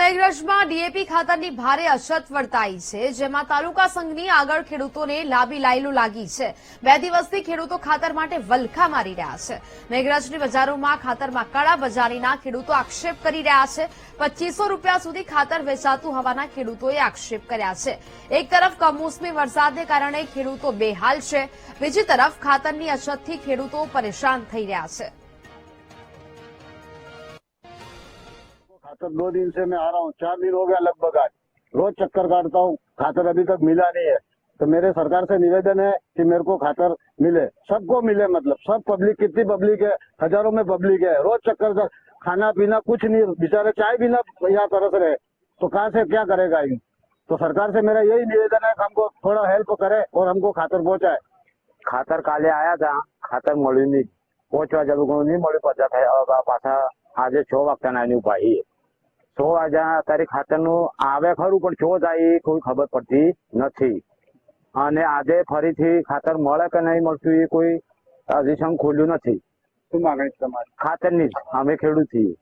મેઘરજમાં DAP ખાતરની ભારે અછત વર્તાઈ છે, જેમાં તાલુકા સંઘની આગળ ખેડૂતોને લાંબી લાઈનો લાગી છે। 2 દિવસથી ખેડૂતો ખાતર માટે વલખા મારી રહ્યા છે। મેઘરજની બજારોમાં ખાતરમાં કાળાબજારીના ખેડૂતો આક્ષેપ કરી રહ્યા છે। 2500 રૂપિયા સુધી ખાતર વેચાતું હોવાના ખેડૂતોએ આક્ષેપ કર્યા છે। એક તરફ કમોસમી વરસાદને કારણે ખેડૂતો બેહાલ છે, બીજી તરફ ખાતરની અછતથી ખેડૂતો પરેશાન થઈ રહ્યા છે। खातर 2 दिन से मैं आ रहा हूँ, 4 दिन हो गया लगभग। आज रोज चक्कर काटता हूँ, खातर अभी तक मिला नहीं है। तो मेरे सरकार से निवेदन है कि मेरे को खातर मिले, सबको मिले। मतलब सब पब्लिक, कितनी पब्लिक है, हजारों में पब्लिक है। रोज चक्कर, खाना पीना कुछ नहीं, बेचारे चाय भी ना यहाँ तरस रहे, तो कहाँ से क्या करेगा यूं। तो सरकार से मेरा यही निवेदन है कि हमको थोड़ा हेल्प करे और हमको खातर पहुँचाए। खातर काले आया था, खातर मळ्યું नहीं, पहुंचवा जरूर नहीं मळ्યું। पाछा पाछा आज 6 वाग्याना एनी उपाय 6 वाग्या अत्यारे खातरનું આવે ખરું, પણ 6 જાય કોઈ ખબર પડતી નથી। અને આજે ફરીથી ખાતર મળે કે નહીં મળતું એ કોઈ હજી સમ ખોલ્યું નથી। શું માંગણી તમારી? ખાતરની જ અમે ખેડૂત છીએ।